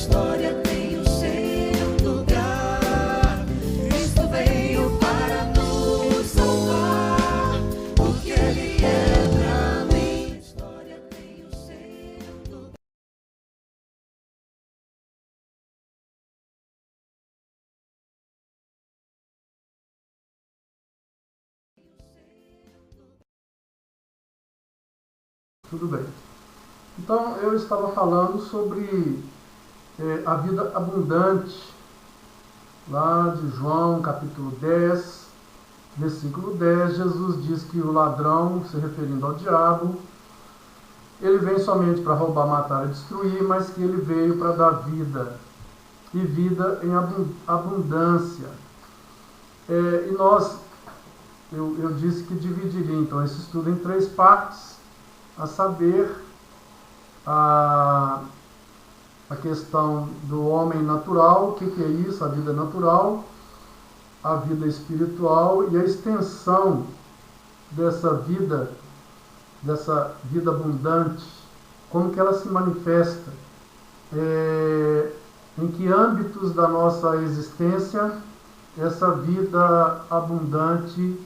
história tem o seu lugar. Cristo veio para nos salvar, porque Ele entra. Minha história tem o seu lugar. Tudo bem. Então, eu estava falando sobre a vida abundante, lá de João, capítulo 10, versículo 10, Jesus diz que o ladrão, se referindo ao diabo, ele vem somente para roubar, matar e destruir, mas que ele veio para dar vida, e vida em abundância. E nós, eu disse que dividiria, então, esse estudo em 3 partes, a saber, a questão do homem natural, o que é isso, a vida natural, a vida espiritual e a extensão dessa vida abundante, como que ela se manifesta, em que âmbitos da nossa existência essa vida abundante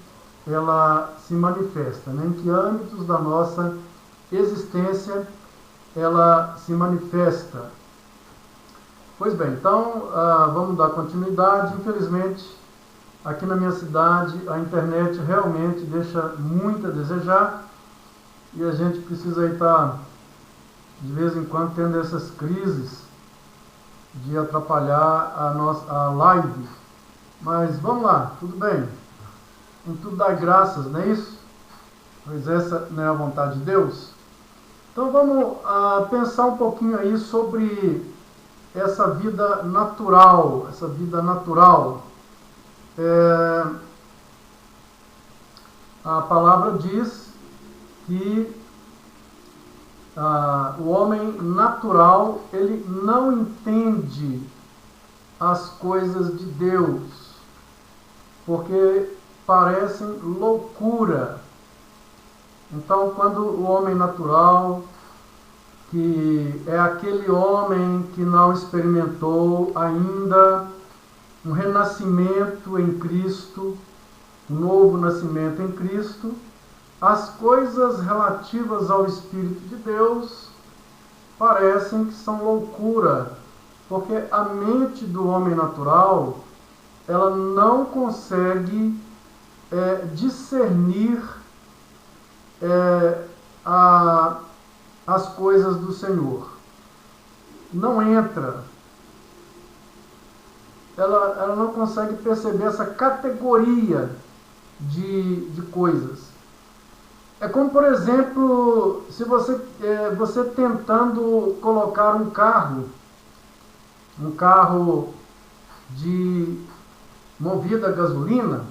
ela se manifesta, né? Em que âmbitos da nossa existência ela se manifesta. Pois bem, então vamos dar continuidade. Infelizmente, aqui na minha cidade, a internet realmente deixa muito a desejar e a gente precisa estar, de vez em quando, tendo essas crises de atrapalhar a live. Mas vamos lá, tudo bem. Em tudo dá graças, não é isso? Pois essa não é a vontade de Deus. Então vamos pensar um pouquinho aí sobre essa vida natural. A palavra diz que o homem natural, ele não entende as coisas de Deus, porque parecem loucura. Então, quando o homem natural, que é aquele homem que não experimentou ainda um renascimento em Cristo, um novo nascimento em Cristo, as coisas relativas ao Espírito de Deus parecem que são loucura, porque a mente do homem natural, ela não consegue discernir as coisas do Senhor. Não entra. Ela não consegue perceber essa categoria de coisas. É como, por exemplo, se você tentando colocar um carro movido a gasolina,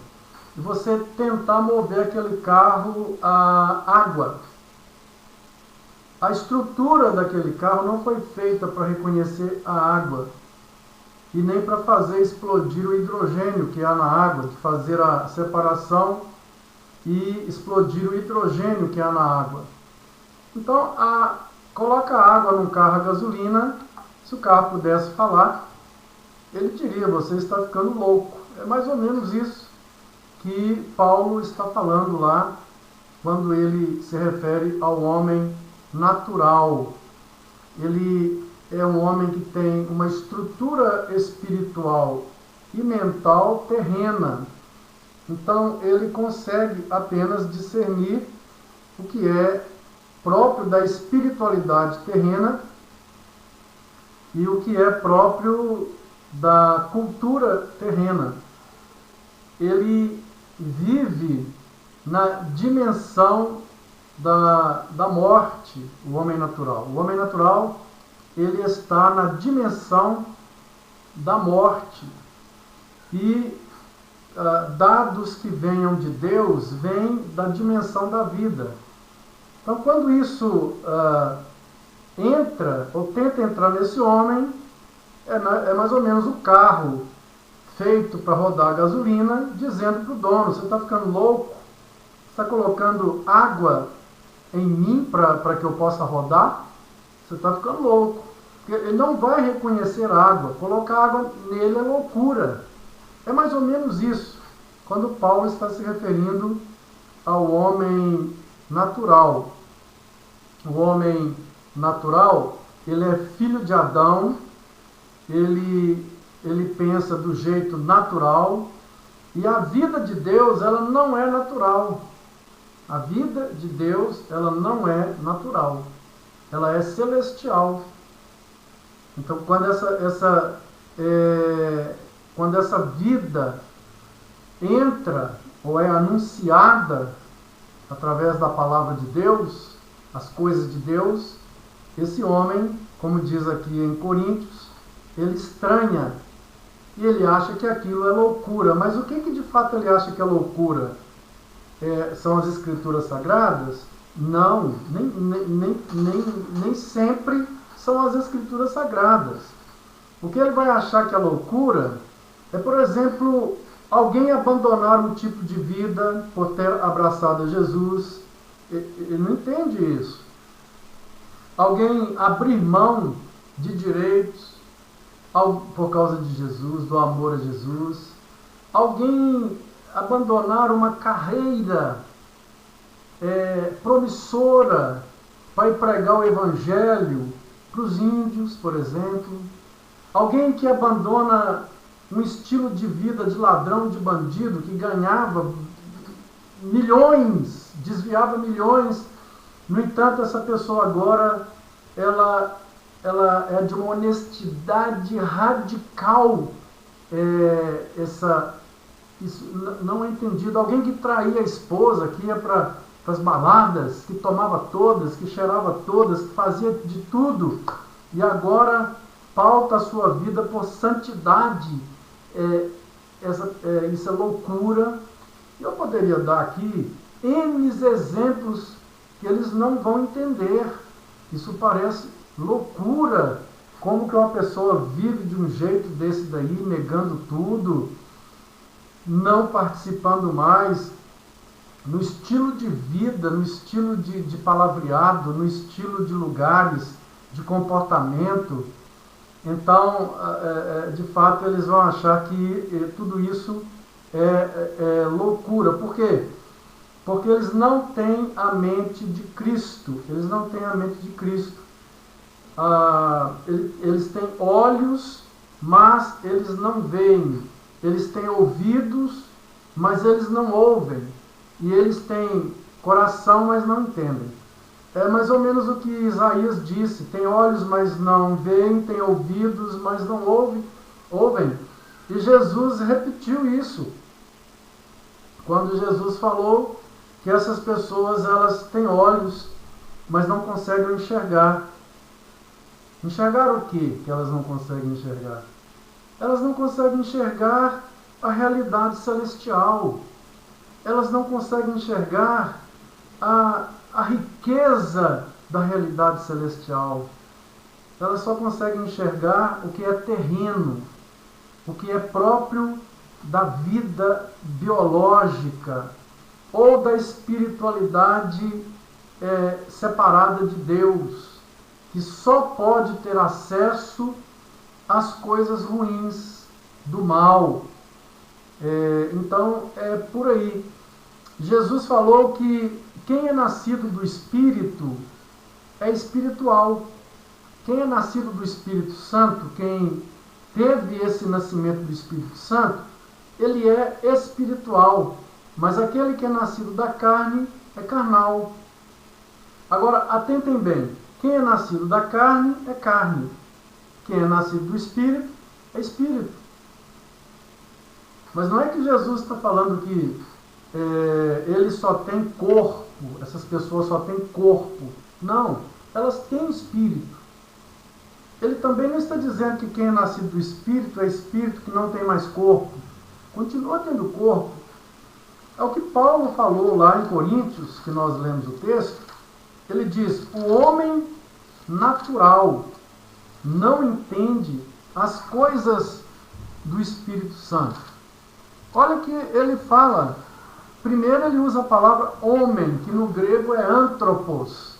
e você tentar mover aquele carro a água. A estrutura daquele carro não foi feita para reconhecer a água e nem para fazer explodir o hidrogênio que há na água, de fazer a separação e explodir o hidrogênio que há na água. Então, coloca água num carro a gasolina, se o carro pudesse falar, ele diria: você está ficando louco. É mais ou menos isso que Paulo está falando lá, quando ele se refere ao homem natural. Ele é um homem que tem uma estrutura espiritual e mental terrena. Então, ele consegue apenas discernir o que é próprio da espiritualidade terrena e o que é próprio da cultura terrena. Ele vive na dimensão da morte, o homem natural. O homem natural, ele está na dimensão da morte. E dados que venham de Deus, vêm da dimensão da vida. Então, quando isso entra, ou tenta entrar nesse homem, é mais ou menos o carro feito para rodar a gasolina, dizendo para o dono: você está ficando louco? Você está colocando água em mim para que eu possa rodar? Você está ficando louco. Ele não vai reconhecer água. Colocar água nele é loucura. É mais ou menos isso, quando Paulo está se referindo ao homem natural. O homem natural, ele é filho de Adão, ele pensa do jeito natural, e a vida de Deus, ela não é natural. A vida de Deus, ela não é natural. Ela é celestial. Então, quando essa vida entra ou é anunciada através da palavra de Deus, as coisas de Deus, esse homem, como diz aqui em Coríntios, ele estranha e ele acha que aquilo é loucura. Mas o que de fato ele acha que é loucura? São as Escrituras Sagradas? Não, nem sempre são as Escrituras Sagradas. O que ele vai achar que é loucura é, por exemplo, alguém abandonar um tipo de vida por ter abraçado a Jesus. Ele não entende isso. Alguém abrir mão de direitos por causa de Jesus, do amor a Jesus. Alguém abandonar uma carreira promissora para ir pregar o Evangelho para os índios, por exemplo. Alguém que abandona um estilo de vida de ladrão, de bandido, que ganhava milhões, desviava milhões. No entanto, essa pessoa agora, ela é de uma honestidade radical. Isso não é entendido. Alguém que traía a esposa, que ia para as baladas, que tomava todas, que cheirava todas, que fazia de tudo, e agora pauta a sua vida por santidade. Isso é loucura. Eu poderia dar aqui N exemplos que eles não vão entender. Isso parece loucura. Como que uma pessoa vive de um jeito desse daí, negando tudo, não participando mais, no estilo de vida, no estilo de palavreado, no estilo de lugares, de comportamento. Então, de fato, eles vão achar que tudo isso é loucura. Por quê? Porque eles não têm a mente de Cristo. Eles não têm a mente de Cristo. Eles têm olhos, mas eles não veem. Eles têm ouvidos, mas eles não ouvem. E eles têm coração, mas não entendem. É mais ou menos o que Isaías disse: tem olhos, mas não veem, tem ouvidos, mas não ouvem. E Jesus repetiu isso, quando Jesus falou que essas pessoas, elas têm olhos, mas não conseguem enxergar. Enxergar o quê que elas não conseguem enxergar? Elas não conseguem enxergar a realidade celestial. Elas não conseguem enxergar a riqueza da realidade celestial. Elas só conseguem enxergar o que é terreno, o que é próprio da vida biológica ou da espiritualidade separada de Deus, que só pode ter acesso às coisas ruins, do mal. Então, é por aí. Jesus falou que quem é nascido do Espírito é espiritual. Quem é nascido do Espírito Santo, quem teve esse nascimento do Espírito Santo, ele é espiritual. Mas aquele que é nascido da carne é carnal. Agora, atentem bem. Quem é nascido da carne é carne. Quem é nascido do Espírito é espírito. Mas não é que Jesus está falando que ele só tem corpo, essas pessoas só têm corpo. Não, elas têm espírito. Ele também não está dizendo que quem é nascido do Espírito é espírito que não tem mais corpo. Continua tendo corpo. É o que Paulo falou lá em Coríntios, que nós lemos o texto. Ele diz: o homem natural não entende as coisas do Espírito Santo. Olha que ele fala. Primeiro ele usa a palavra homem, que no grego é anthropos,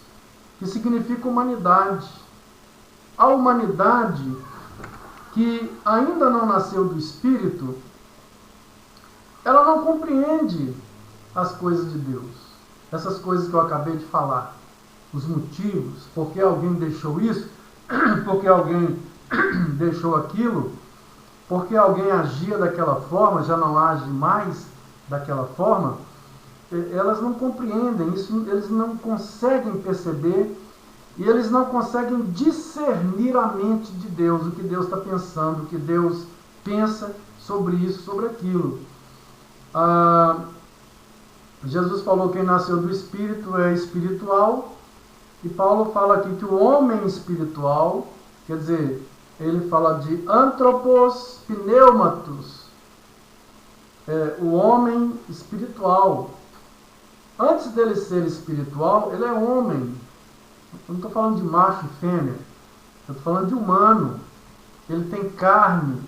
que significa humanidade. a humanidade que ainda não nasceu do Espírito, ela não compreende as coisas de Deus. Essas coisas que eu acabei de falar. Os motivos, por que alguém deixou isso, por que alguém deixou aquilo, por que alguém agia daquela forma, já não age mais daquela forma, elas não compreendem isso, eles não conseguem perceber e eles não conseguem discernir a mente de Deus, o que Deus está pensando, o que Deus pensa sobre isso, sobre aquilo. Jesus falou que quem nasceu do Espírito é espiritual, e Paulo fala aqui que o homem espiritual, quer dizer, ele fala de anthropos pneumatos, o homem espiritual. Antes dele ser espiritual, ele é homem. Eu não estou falando de macho e fêmea, eu estou falando de humano. Ele tem carne,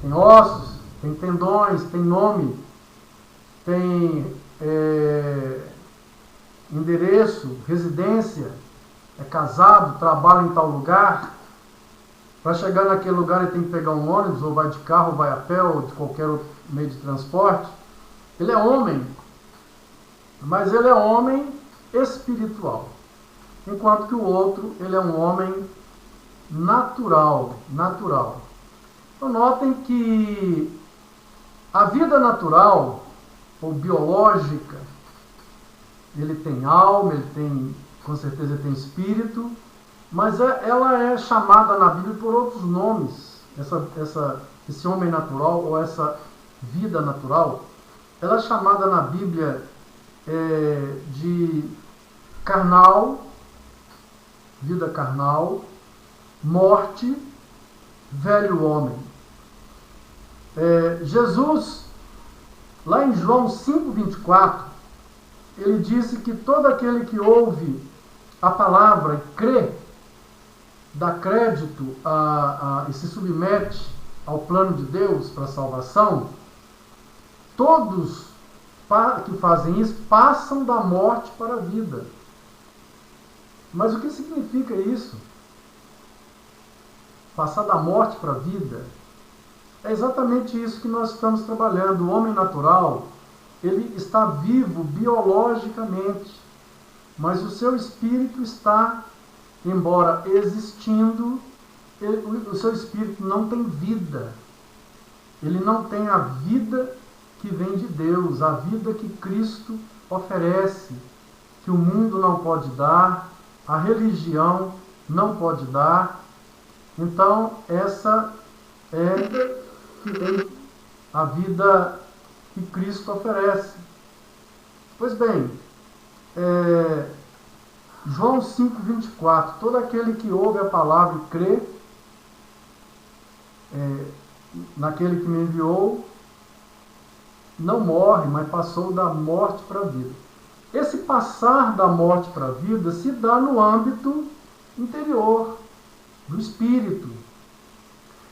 tem ossos, tem tendões, tem nome, tem endereço, residência, é casado, trabalha em tal lugar. Para chegar naquele lugar ele tem que pegar um ônibus, ou vai de carro, ou vai a pé, ou de qualquer outro meio de transporte. Ele é homem, mas ele é homem espiritual. Enquanto que o outro, ele é um homem natural. Então notem que a vida natural, ou biológica, ele tem alma, ele tem, com certeza ele tem espírito, mas ela é chamada na Bíblia por outros nomes. Esse homem natural, ou essa vida natural, ela é chamada na Bíblia de carnal, vida carnal, morte, velho homem. Jesus, lá em João 5,24, ele disse que todo aquele que ouve a palavra e crê, dá crédito e se submete ao plano de Deus para a salvação, todos que fazem isso passam da morte para a vida. Mas o que significa isso? Passar da morte para a vida? É exatamente isso que nós estamos trabalhando. O homem natural, ele está vivo biologicamente, mas o seu espírito está, embora existindo, o seu espírito não tem vida. Ele não tem a vida que vem de Deus, a vida que Cristo oferece, que o mundo não pode dar, a religião não pode dar. Então, essa é a vida que Cristo oferece. Pois bem, João 5,24, todo aquele que ouve a palavra e crê naquele que me enviou, não morre, mas passou da morte para a vida. Esse passar da morte para a vida se dá no âmbito interior, do espírito.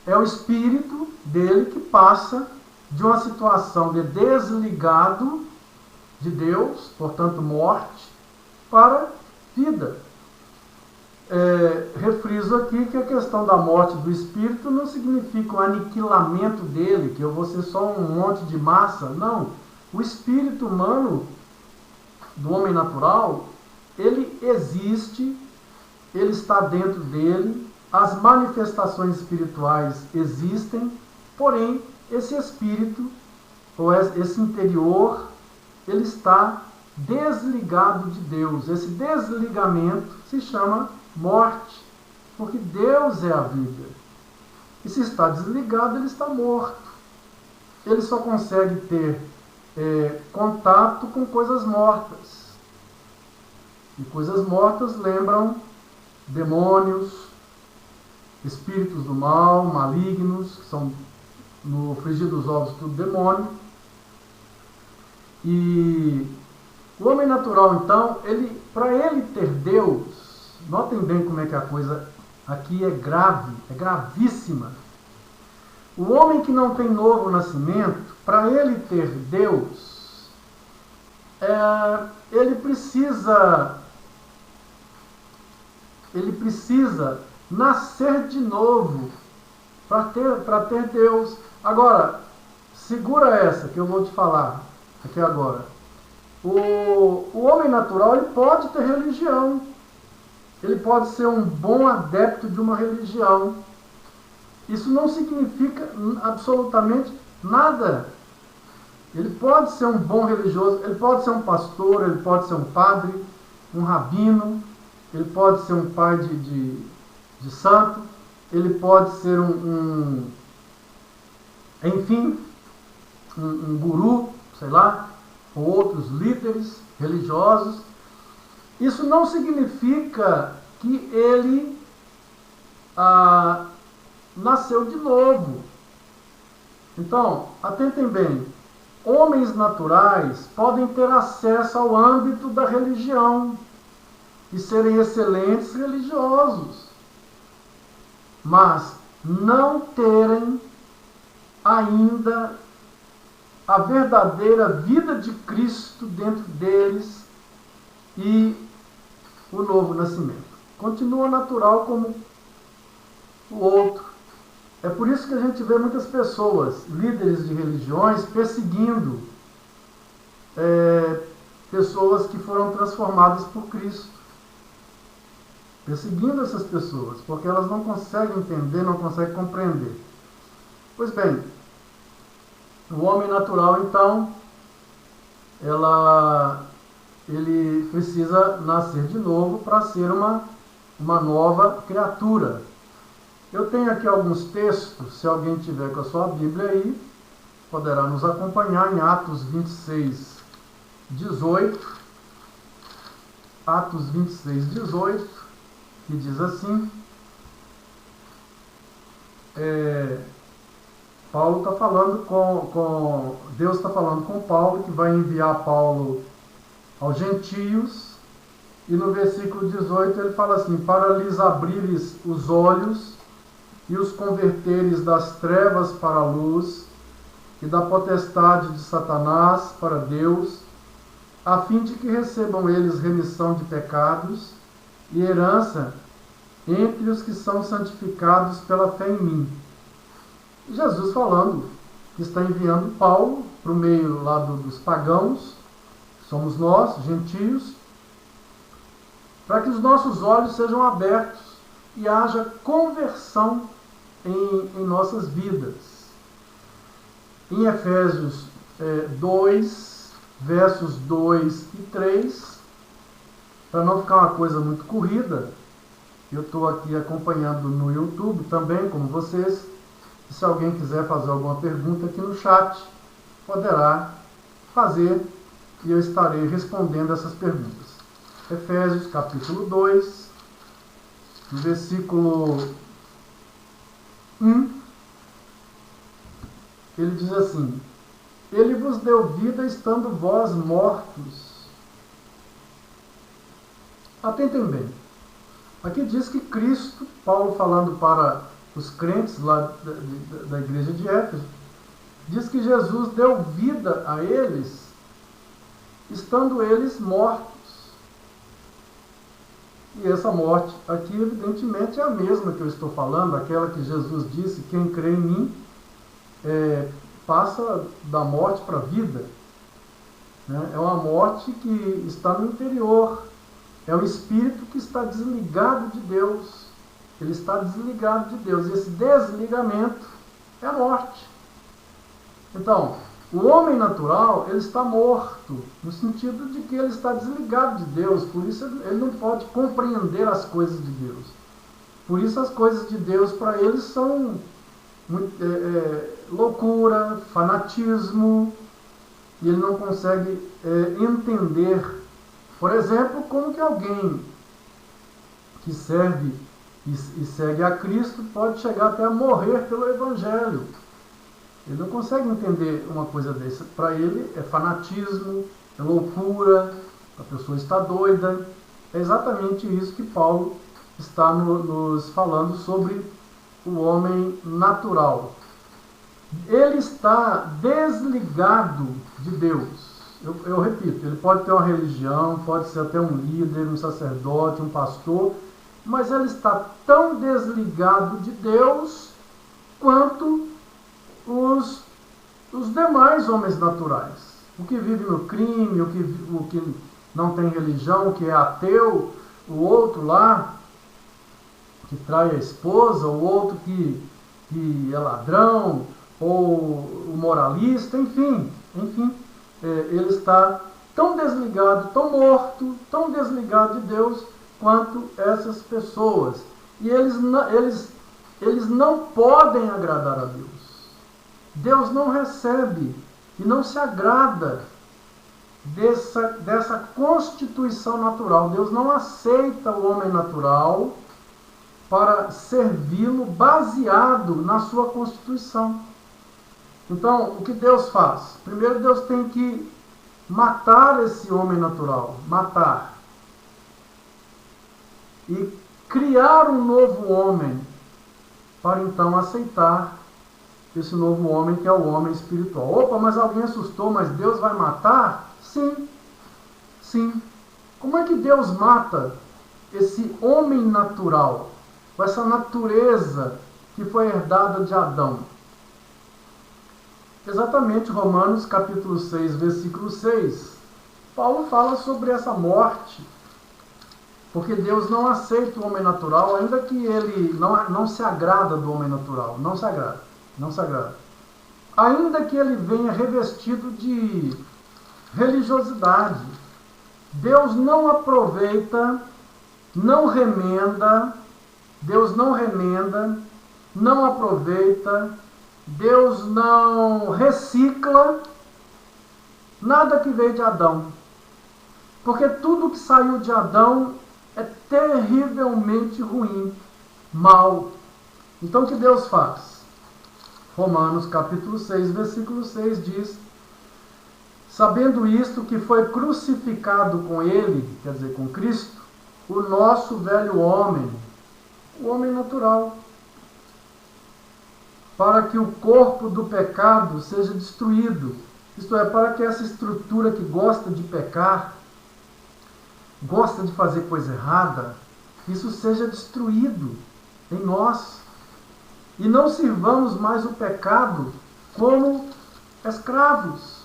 É o espírito dele que passa de uma situação de desligado de Deus, portanto morte, para vida. Refriso aqui que a questão da morte do espírito não significa o aniquilamento dele, que eu vou ser só um monte de massa. Não. O espírito humano, do homem natural, ele existe, ele está dentro dele, as manifestações espirituais existem, porém, esse espírito, ou esse interior, ele está desligado de Deus. Esse desligamento se chama morte, porque Deus é a vida. E se está desligado, ele está morto. Ele só consegue ter contato com coisas mortas. E coisas mortas lembram demônios, espíritos do mal, malignos, que são, no frigir dos ovos, tudo demônio. E o homem natural, então, para ele ter Deus, notem bem como é que a coisa aqui é grave, é gravíssima. O homem que não tem novo nascimento, para ele ter Deus, ele precisa nascer de novo, para ter Deus. Agora, segura essa que eu vou te falar aqui agora. O homem natural, ele pode ter religião. Ele pode ser um bom adepto de uma religião. Isso não significa absolutamente nada. Ele pode ser um bom religioso, ele pode ser um pastor, ele pode ser um padre, um rabino, ele pode ser um pai de santo, ele pode ser enfim, um guru, sei lá, ou outros líderes religiosos. Isso não significa que ele nasceu de novo. Então, atentem bem, homens naturais podem ter acesso ao âmbito da religião e serem excelentes religiosos, mas não terem ainda a verdadeira vida de Cristo dentro deles e o novo nascimento. Continua natural como o outro. É por isso que a gente vê muitas pessoas, líderes de religiões, perseguindo pessoas que foram transformadas por Cristo. Perseguindo essas pessoas, porque elas não conseguem entender, não conseguem compreender. Pois bem, o homem natural, então, ele precisa nascer de novo para ser uma nova criatura. Eu tenho aqui alguns textos, se alguém tiver com a sua Bíblia aí, poderá nos acompanhar em Atos 26, 18. Atos 26, 18, que diz assim, Paulo está falando Deus está falando com Paulo, que vai enviar Paulo aos gentios, e no versículo 18 ele fala assim, para lhes abrires os olhos e os converteres das trevas para a luz e da potestade de Satanás para Deus, a fim de que recebam eles remissão de pecados e herança entre os que são santificados pela fé em mim. Jesus falando que está enviando Paulo para o meio lá dos pagãos, somos nós, gentios, para que os nossos olhos sejam abertos e haja conversão em nossas vidas. Em Efésios 2, versos 2 e 3, para não ficar uma coisa muito corrida, eu estou aqui acompanhando no YouTube também, como vocês, e se alguém quiser fazer alguma pergunta aqui no chat, poderá fazer e eu estarei respondendo essas perguntas. Efésios capítulo 2, versículo 1, ele diz assim, ele vos deu vida estando vós mortos. Atentem bem, aqui diz que Cristo, Paulo falando para os crentes lá da igreja de Éfeso, diz que Jesus deu vida a eles, estando eles mortos. E essa morte aqui, evidentemente, é a mesma que eu estou falando, aquela que Jesus disse, quem crê em mim, passa da morte para a vida. É uma morte que está no interior, é o espírito que está desligado de Deus. Ele está desligado de Deus. E esse desligamento é a morte. Então, o homem natural, ele está morto, no sentido de que ele está desligado de Deus, por isso ele não pode compreender as coisas de Deus. Por isso as coisas de Deus para ele são loucura, fanatismo, e ele não consegue entender, por exemplo, como que alguém que serve e segue a Cristo pode chegar até a morrer pelo Evangelho. Ele não consegue entender uma coisa dessa. Para ele é fanatismo, é loucura, a pessoa está doida. É exatamente isso que Paulo está nos falando sobre o homem natural. Ele está desligado de Deus. Eu repito, ele pode ter uma religião, pode ser até um líder, um sacerdote, um pastor, mas ele está tão desligado de Deus quanto os demais homens naturais. O que vive no crime, o que não tem religião, o que é ateu, o outro lá que trai a esposa, o outro que é ladrão, ou o moralista, enfim, ele está tão desligado, tão morto, tão desligado de Deus quanto essas pessoas. E eles não podem agradar a Deus. Deus não recebe e não se agrada dessa constituição natural. Deus não aceita o homem natural para servi-lo baseado na sua constituição. Então, o que Deus faz? Primeiro, Deus tem que matar esse homem natural, matar. E criar um novo homem, para então aceitar esse novo homem que é o homem espiritual. Opa, mas alguém assustou, mas Deus vai matar? Sim, sim. Como é que Deus mata esse homem natural, com essa natureza que foi herdada de Adão? Exatamente, Romanos capítulo 6, versículo 6. Paulo fala sobre essa morte, porque Deus não aceita o homem natural, ainda que ele não se agrada do homem natural, não se agrada. Ainda que ele venha revestido de religiosidade, Deus não aproveita, não remenda, não aproveita, Deus não recicla nada que veio de Adão. Porque tudo que saiu de Adão é terrivelmente ruim, mal. Então o que Deus faz? Romanos capítulo 6, versículo 6 diz: sabendo isto, que foi crucificado com ele, quer dizer, com Cristo, o nosso velho homem, o homem natural, para que o corpo do pecado seja destruído. Isto é, para que essa estrutura que gosta de pecar, gosta de fazer coisa errada, isso seja destruído em nós. E não sirvamos mais o pecado como escravos.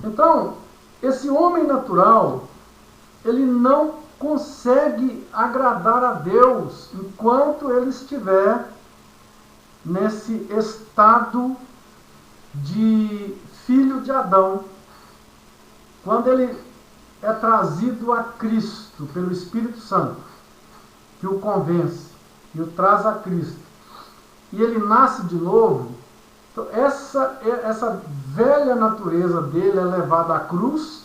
Então, esse homem natural, ele não consegue agradar a Deus enquanto ele estiver nesse estado de filho de Adão. Quando ele é trazido a Cristo pelo Espírito Santo, que o convence e o traz a Cristo, e ele nasce de novo, então essa velha natureza dele é levada à cruz,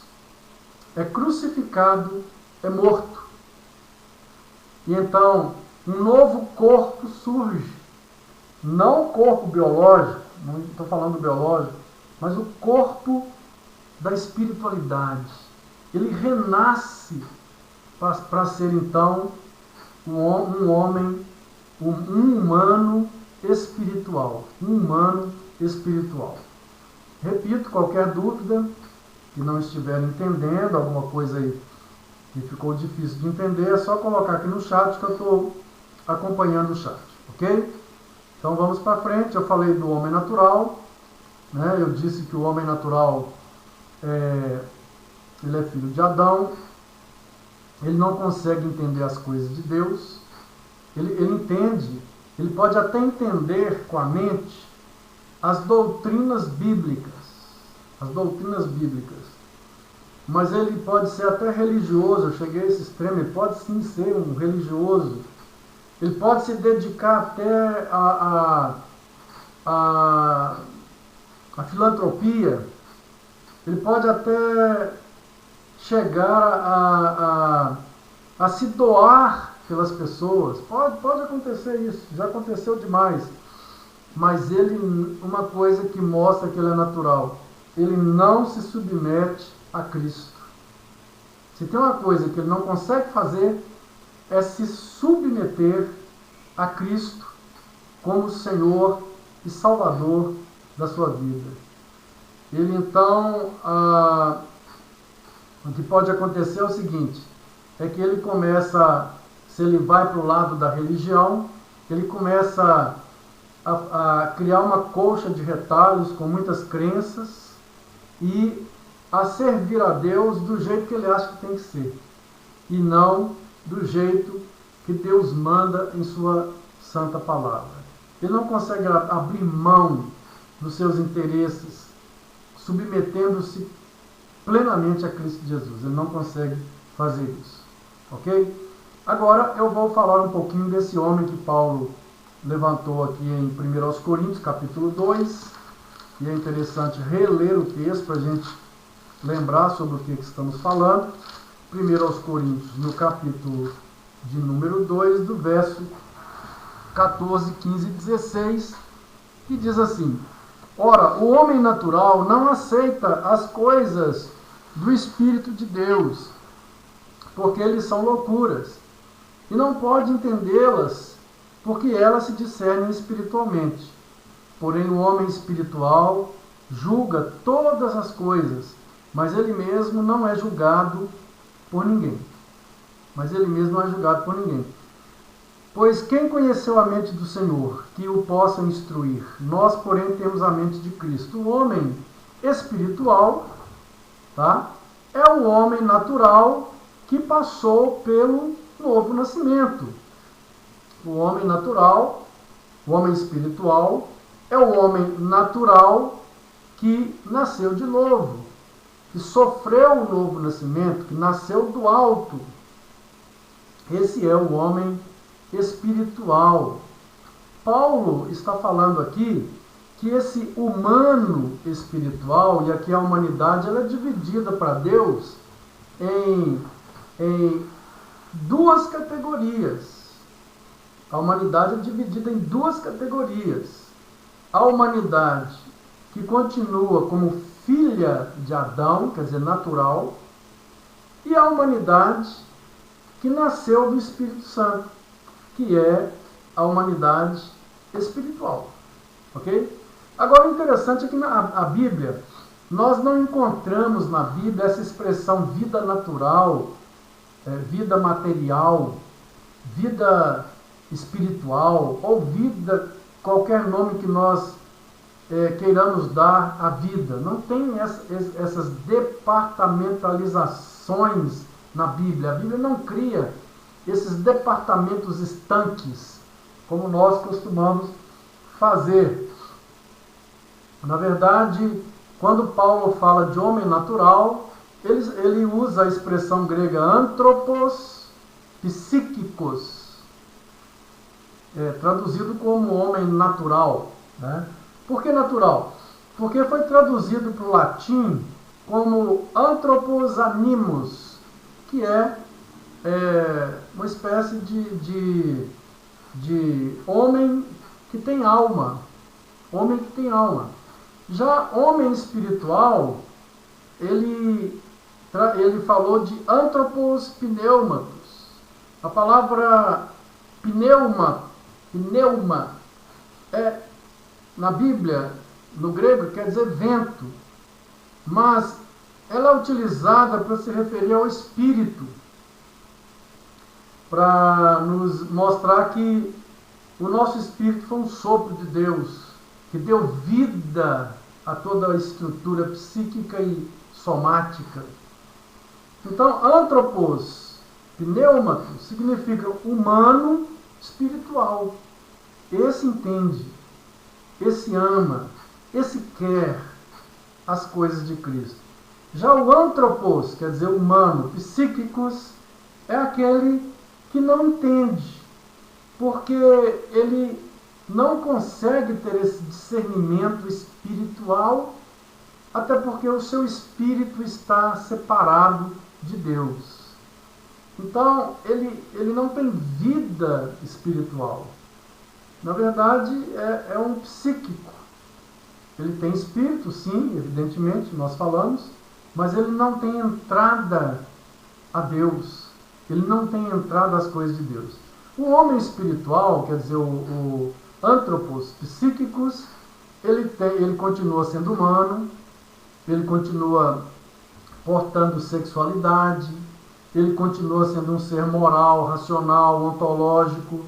é crucificado, é morto. E então um novo corpo surge. Não o corpo biológico, não estou falando biológico, mas o corpo da espiritualidade. Ele renasce para ser então um homem, um humano espiritual. Um humano espiritual. Repito, qualquer dúvida que não estiver entendendo, alguma coisa aí que ficou difícil de entender, é só colocar aqui no chat que eu estou acompanhando o chat, ok? Então vamos para frente. Eu falei do homem natural, né? Eu disse que o homem natural ele é filho de Adão, ele não consegue entender as coisas de Deus, ele entende, ele pode até entender com a mente as doutrinas bíblicas, mas ele pode ser até religioso. Eu cheguei a esse extremo, ele pode sim ser um religioso. Ele pode se dedicar até a filantropia. Ele pode até chegar a se doar pelas pessoas. Pode acontecer isso, já aconteceu demais. Mas uma coisa que mostra que ele é natural, ele não se submete a Cristo. Se tem uma coisa que ele não consegue fazer, é se submeter a Cristo como Senhor e Salvador da sua vida. Ele então, o que pode acontecer é o seguinte, é que ele começa a se ele vai para o lado da religião, ele começa a criar uma colcha de retalhos com muitas crenças e a servir a Deus do jeito que ele acha que tem que ser, e não do jeito que Deus manda em sua santa palavra. Ele não consegue abrir mão dos seus interesses, submetendo-se plenamente a Cristo Jesus. Ele não consegue fazer isso. Ok? Agora eu vou falar um pouquinho desse homem que Paulo levantou aqui em 1 Coríntios, capítulo 2. E é interessante reler o texto para a gente lembrar sobre o que estamos falando. 1 Coríntios, no capítulo de número 2, do verso 14, 15 e 16, que diz assim: ora, o homem natural não aceita as coisas do Espírito de Deus, porque eles são loucuras, e não pode entendê-las, porque elas se discernem espiritualmente. Porém, o homem espiritual julga todas as coisas, mas ele mesmo não é julgado por ninguém. Pois quem conheceu a mente do Senhor, que o possa instruir? Nós, porém, temos a mente de Cristo. O homem espiritual, tá, é o homem natural que passou pelo novo nascimento. O homem natural, o homem espiritual, é o homem natural que nasceu de novo, que sofreu o novo nascimento, que nasceu do alto. Esse é o homem espiritual. Paulo está falando aqui que esse humano espiritual, e aqui a humanidade, ela é dividida para Deus em duas categorias. A humanidade é dividida em duas categorias. A humanidade que continua como filha de Adão, quer dizer, natural, e a humanidade que nasceu do Espírito Santo, que é a humanidade espiritual. Ok? Agora, o interessante é que na Bíblia, nós não encontramos na Bíblia essa expressão vida natural, vida material, vida espiritual, ou vida, qualquer nome que nós queiramos dar à vida. Não tem essas departamentalizações na Bíblia. A Bíblia não cria esses departamentos estanques, como nós costumamos fazer. Na verdade, quando Paulo fala de homem natural, ele usa a expressão grega anthropos psíquicos, traduzido como homem natural. Né? Por que natural? Porque foi traduzido para o latim como anthropos animus, que é uma espécie de homem que tem alma. Homem que tem alma. Já homem espiritual, ele falou de anthropos pneumatos. A palavra pneuma na Bíblia, no grego, quer dizer vento, mas ela é utilizada para se referir ao espírito, para nos mostrar que o nosso espírito foi um sopro de Deus, que deu vida a toda a estrutura psíquica e somática. Então, anthropos pneumatos significa humano espiritual. Esse entende, esse ama, esse quer as coisas de Cristo. Já o anthropos, quer dizer humano, psíquicos, é aquele que não entende, porque ele não consegue ter esse discernimento espiritual, até porque o seu espírito está separado de Deus. Então, ele não tem vida espiritual. Na verdade, é um psíquico. Ele tem espírito, sim, evidentemente, nós falamos, mas ele não tem entrada a Deus. Ele não tem entrada às coisas de Deus. O homem espiritual, quer dizer, o anthropos psíquicos, ele continua sendo humano, ele continua portando sexualidade, ele continua sendo um ser moral, racional, ontológico,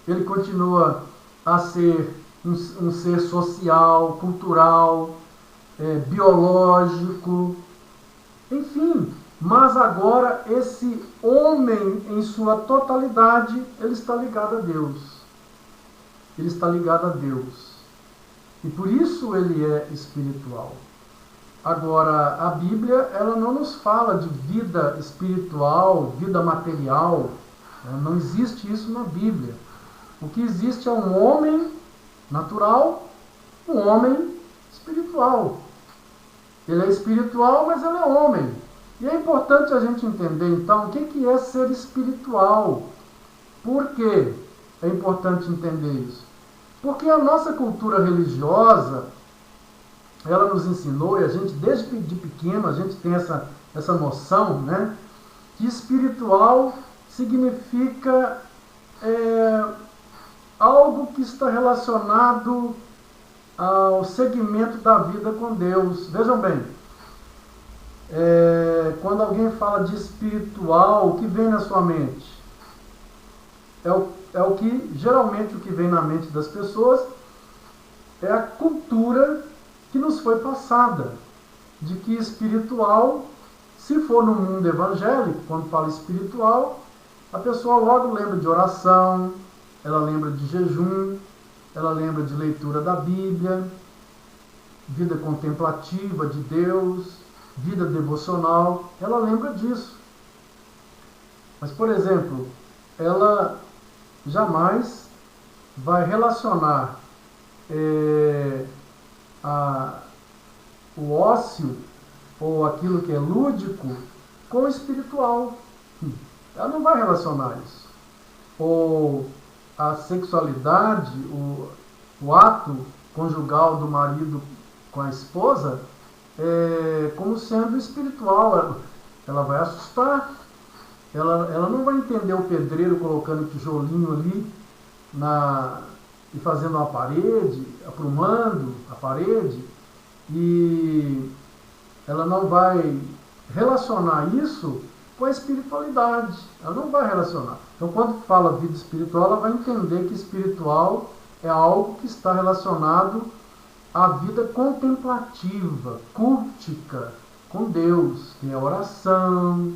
ele continua a ser um ser social, cultural, biológico, enfim. Mas agora esse homem em sua totalidade, ele está ligado a Deus. Ele está ligado a Deus. E por isso ele é espiritual. Agora, a Bíblia, ela não nos fala de vida espiritual, vida material. Não existe isso na Bíblia. O que existe é um homem natural, um homem espiritual. Ele é espiritual, mas ele é homem. E é importante a gente entender, então, o que é ser espiritual. Por que é importante entender isso? Porque a nossa cultura religiosa, ela nos ensinou, e a gente, desde de pequeno, a gente tem essa noção, né, que espiritual significa algo que está relacionado ao segmento da vida com Deus. Vejam bem, quando alguém fala de espiritual, o que vem na sua mente? Geralmente o que vem na mente das pessoas é a cultura que nos foi passada, de que espiritual, se for no mundo evangélico, quando fala espiritual, a pessoa logo lembra de oração, ela lembra de jejum, ela lembra de leitura da Bíblia, vida contemplativa de Deus, vida devocional, ela lembra disso. Mas, por exemplo, ela jamais vai relacionar o ócio ou aquilo que é lúdico com o espiritual. Ela não vai relacionar isso. Ou a sexualidade, o ato conjugal do marido com a esposa, como sendo espiritual. Ela vai assustar. Ela não vai entender o pedreiro colocando tijolinho ali e fazendo uma parede, aprumando a parede, e ela não vai relacionar isso com a espiritualidade. Ela não vai relacionar. Então, quando fala vida espiritual, ela vai entender que espiritual é algo que está relacionado à vida contemplativa, cultica, com Deus, que é a oração,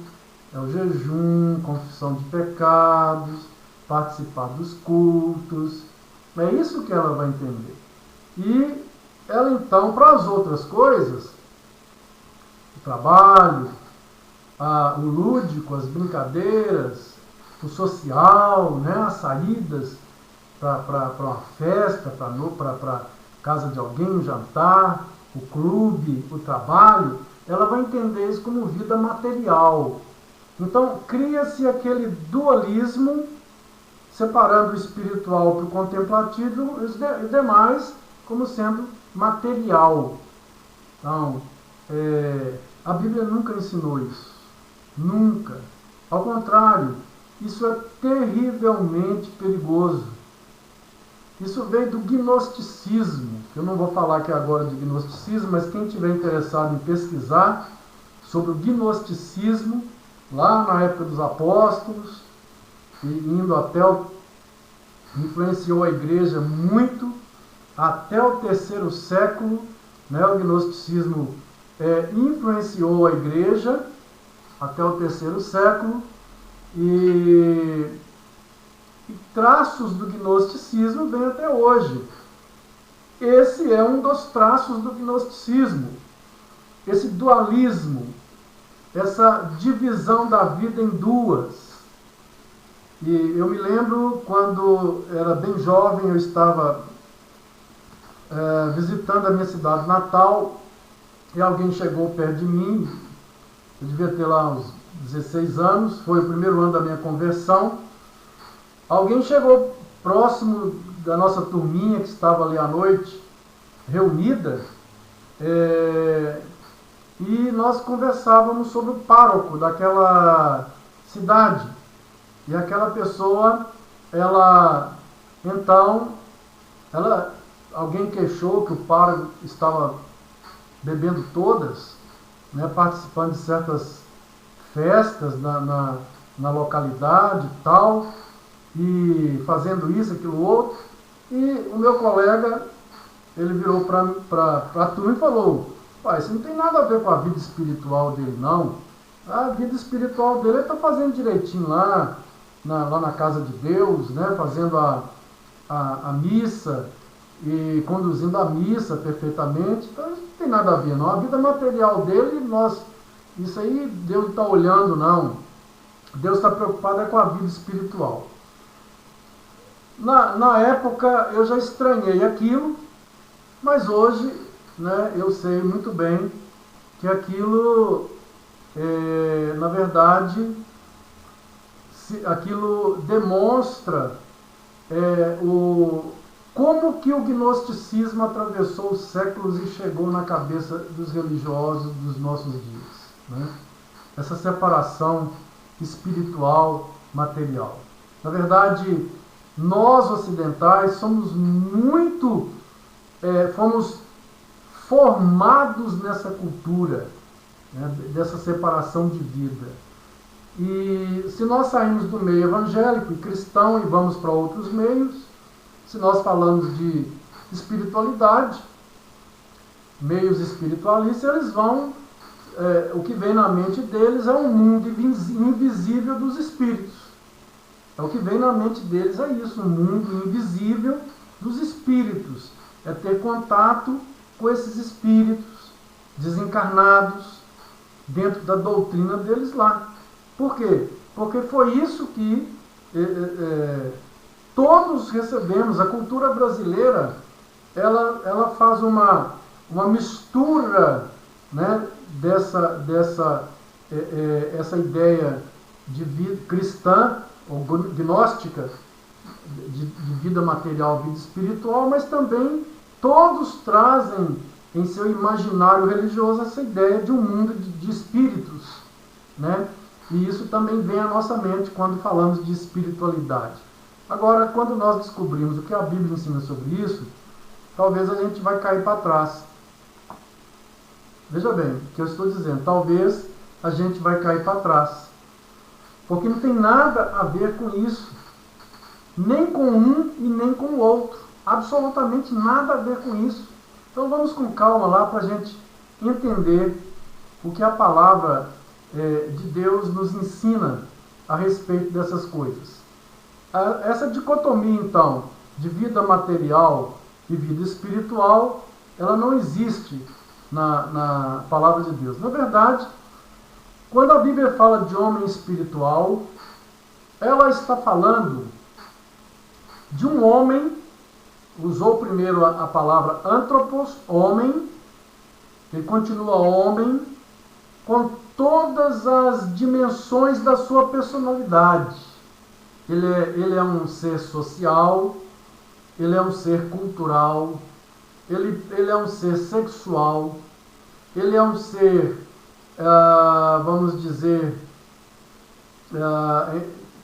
é o jejum, confissão de pecados, participar dos cultos. É isso que ela vai entender. E ela, então, para as outras coisas, o trabalho, o lúdico, as brincadeiras, o social, né, as saídas para uma festa, para casa de alguém, um jantar, o clube, o trabalho, ela vai entender isso como vida material. Então, cria-se aquele dualismo, separando o espiritual para o contemplativo e os demais como sendo material. Então, a Bíblia nunca ensinou isso. Nunca. Ao contrário, isso é terrivelmente perigoso. Isso veio do gnosticismo. Eu não vou falar aqui agora de gnosticismo, mas quem estiver interessado em pesquisar sobre o gnosticismo, lá na época dos apóstolos, e indo influenciou a igreja muito, até o 3º século, né, o gnosticismo influenciou a igreja, até o 3º século, e traços do gnosticismo vêm até hoje. Esse é um dos traços do gnosticismo, esse dualismo, essa divisão da vida em duas. E eu me lembro, quando era bem jovem, eu estava visitando a minha cidade natal, e alguém chegou perto de mim, eu devia ter lá uns 16 anos, foi o primeiro ano da minha conversão. Alguém chegou próximo da nossa turminha que estava ali à noite, reunida, e nós conversávamos sobre o pároco daquela cidade. E aquela pessoa, alguém queixou que o pároco estava bebendo todas, né, participando de certas festas na localidade e tal, e fazendo isso, aquilo, outro. E o meu colega, ele virou para a turma e falou: pai, isso não tem nada a ver com a vida espiritual dele, não. A vida espiritual dele, ele está fazendo direitinho lá na casa de Deus, né? Fazendo a missa e conduzindo a missa perfeitamente. Então, isso não tem nada a ver, não. A vida material dele, isso aí Deus não está olhando, não. Deus está preocupado com a vida espiritual. Na época, eu já estranhei aquilo, mas hoje, né, eu sei muito bem que aquilo, na verdade, aquilo demonstra como que o gnosticismo atravessou os séculos e chegou na cabeça dos religiosos dos nossos dias, né? Essa separação espiritual, material. Na verdade, nós ocidentais somos fomos formados nessa cultura, né, dessa separação de vida. E se nós saímos do meio evangélico e cristão e vamos para outros meios, se nós falamos de espiritualidade, meios espiritualistas, eles vão, o que vem na mente deles é um mundo invisível dos espíritos. É o que vem na mente deles, é isso, um mundo invisível dos espíritos. É ter contato com esses espíritos desencarnados dentro da doutrina deles lá. Por quê? Porque foi isso que todos recebemos. A cultura brasileira, ela faz uma mistura, né, essa ideia de vida cristã ou gnóstica, de vida material, vida espiritual, mas também todos trazem em seu imaginário religioso essa ideia de um mundo de espíritos, né? E isso também vem à nossa mente quando falamos de espiritualidade. Agora, quando nós descobrimos o que a Bíblia ensina sobre isso, talvez a gente vai cair para trás. Veja bem, o que eu estou dizendo, talvez a gente vai cair para trás. Porque não tem nada a ver com isso. Nem com um e nem com o outro. Absolutamente nada a ver com isso. Então vamos com calma lá para a gente entender o que a palavra de Deus nos ensina a respeito dessas coisas. Essa dicotomia, então, de vida material e vida espiritual, ela não existe na palavra de Deus. Na verdade, quando a Bíblia fala de homem espiritual, ela está falando de um homem, usou primeiro a palavra anthropos, homem, ele continua homem, com todas as dimensões da sua personalidade. Ele é um ser social, ele é um ser cultural, ele é um ser sexual, ele é um ser, vamos dizer,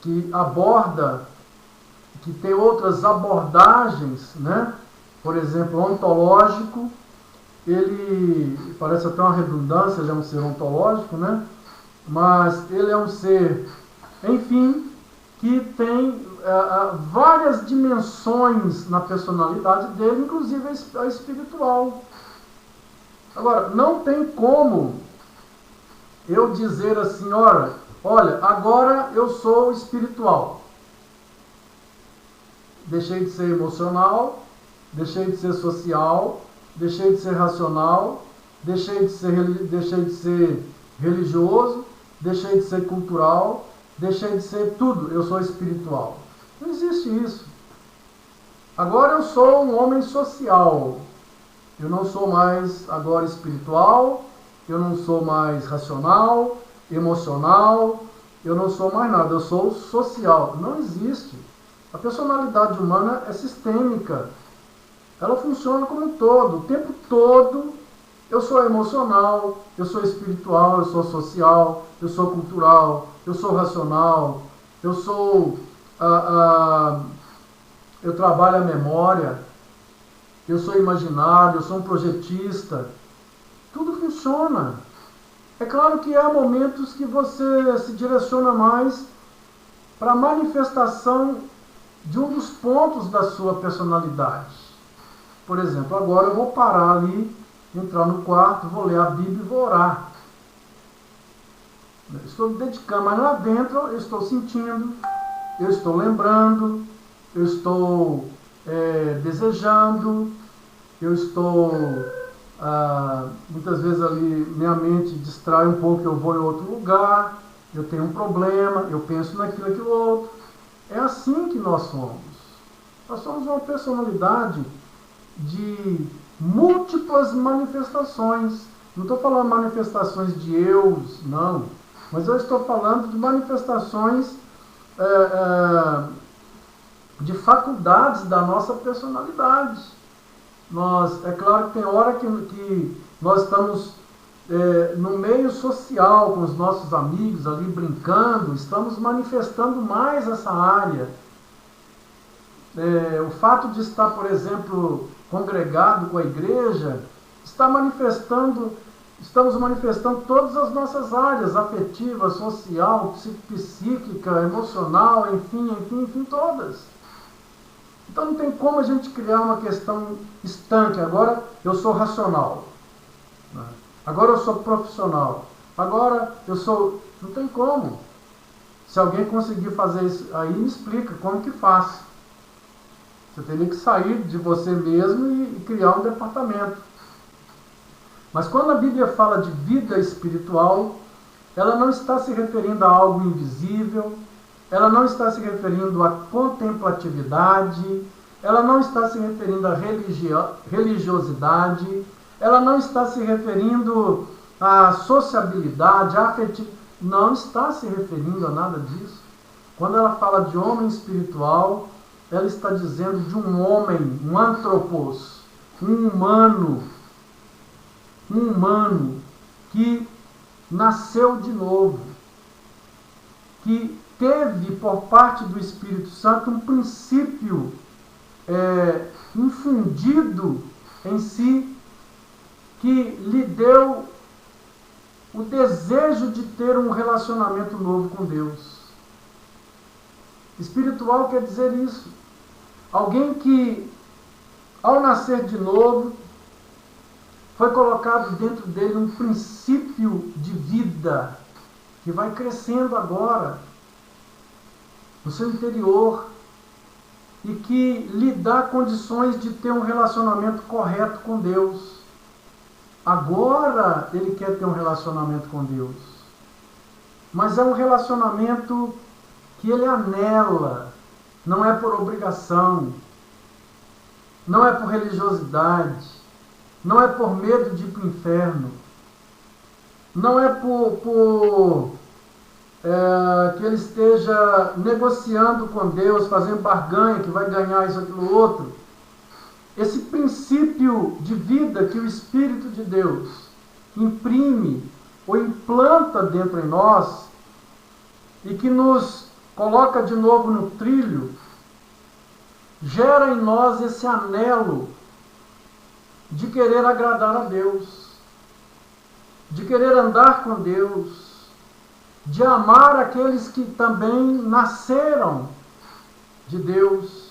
que aborda, que tem outras abordagens, né? Por exemplo, ontológico, ele parece até uma redundância, ele é um ser ontológico, né? Mas ele é um ser, enfim, que tem várias dimensões na personalidade dele, inclusive a espiritual. Agora, não tem como eu dizer assim, olha, agora eu sou espiritual. Deixei de ser emocional, deixei de ser social, deixei de ser racional, deixei de ser religioso, deixei de ser cultural, deixei de ser tudo, eu sou espiritual. Não existe isso. Agora eu sou um homem social. Eu não sou mais agora espiritual, eu não sou mais racional, emocional, eu não sou mais nada, eu sou social. Não existe. A personalidade humana é sistêmica. Ela funciona como um todo. O tempo todo eu sou emocional, eu sou espiritual, eu sou social, eu sou cultural, eu sou racional, eu trabalho a memória, eu sou imaginário, eu sou um projetista. Tudo funciona. É claro que há momentos que você se direciona mais para a manifestação de um dos pontos da sua personalidade. Por exemplo, agora eu vou parar ali, entrar no quarto, vou ler a Bíblia e vou orar. Eu estou me dedicando, mas lá dentro eu estou sentindo, eu estou lembrando, eu estou desejando, eu estou, muitas vezes ali minha mente distrai um pouco, eu vou em outro lugar, eu tenho um problema, eu penso naquilo, aquilo outro. É assim que nós somos. Nós somos uma personalidade de múltiplas manifestações. Não estou falando manifestações de eus, não. Mas eu estou falando de manifestações de faculdades da nossa personalidade. É claro que tem hora que nós estamos no meio social com os nossos amigos ali brincando, estamos manifestando mais essa área. O fato de estar, por exemplo, congregado com a igreja, estamos manifestando todas as nossas áreas, afetiva, social, psíquica, emocional, enfim, todas. Então não tem como a gente criar uma questão estanque. Agora eu sou racional, né? Agora eu sou profissional, agora eu sou... Não tem como. Se alguém conseguir fazer isso aí, me explica como que faz. Você teria que sair de você mesmo e criar um departamento. Mas quando a Bíblia fala de vida espiritual, ela não está se referindo a algo invisível, ela não está se referindo à contemplatividade, ela não está se referindo à religiosidade, ela não está se referindo à sociabilidade, à afetividade, não está se referindo a nada disso. Quando ela fala de homem espiritual, ela está dizendo de um homem, um antropos, um humano que nasceu de novo, que teve por parte do Espírito Santo um princípio infundido em si, que lhe deu o desejo de ter um relacionamento novo com Deus. Espiritual quer dizer isso. Alguém que, ao nascer de novo, foi colocado dentro dele um princípio de vida que vai crescendo agora no seu interior e que lhe dá condições de ter um relacionamento correto com Deus. Agora ele quer ter um relacionamento com Deus, mas é um relacionamento que ele anela, não é por obrigação, não é por religiosidade, não é por medo de ir para o inferno, não é por que ele esteja negociando com Deus, fazendo barganha, que vai ganhar isso, aquilo, outro. Esse princípio de vida que o Espírito de Deus imprime ou implanta dentro de nós e que nos coloca de novo no trilho, gera em nós esse anelo de querer agradar a Deus, de querer andar com Deus, de amar aqueles que também nasceram de Deus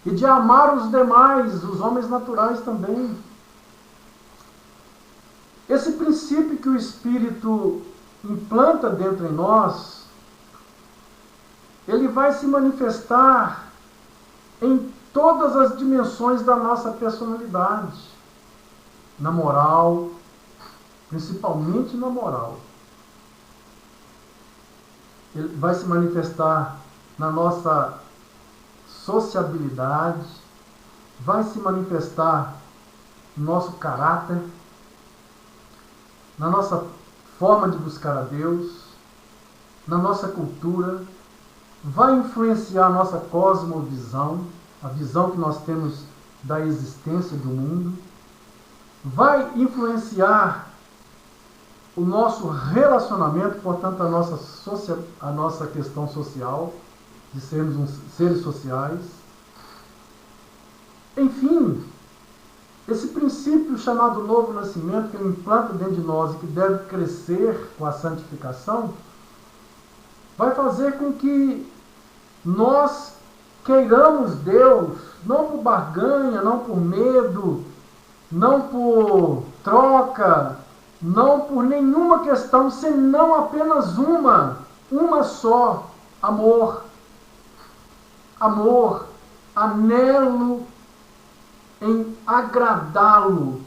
e de amar os demais, os homens naturais também. Esse princípio que o Espírito implanta dentro de nós, ele vai se manifestar em todas as dimensões da nossa personalidade. Na moral, principalmente na moral. Ele vai se manifestar na nossa sociabilidade, vai se manifestar no nosso caráter, na nossa forma de buscar a Deus, na nossa cultura, vai influenciar a nossa cosmovisão, a visão que nós temos da existência do mundo, vai influenciar o nosso relacionamento, portanto a nossa questão social, de sermos seres sociais. Enfim, Esse princípio chamado novo nascimento, que ele implanta dentro de nós e que deve crescer com a santificação, vai fazer com que nós queiramos Deus, não por barganha, não por medo, não por troca, não por nenhuma questão, senão apenas uma só: amor. Amor, anelo em agradá-lo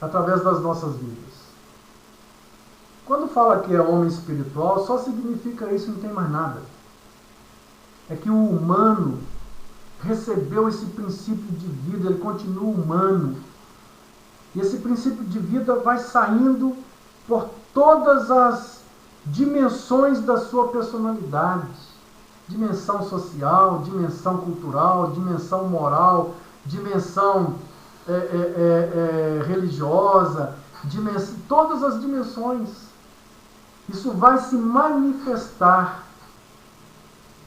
através das nossas vidas. Quando fala que é homem espiritual, só significa isso, não tem mais nada. É que o humano recebeu esse princípio de vida, ele continua humano. E esse princípio de vida vai saindo por todas as dimensões da sua personalidade. Dimensão social, dimensão cultural, dimensão moral, dimensão religiosa, todas as dimensões. Isso vai se manifestar.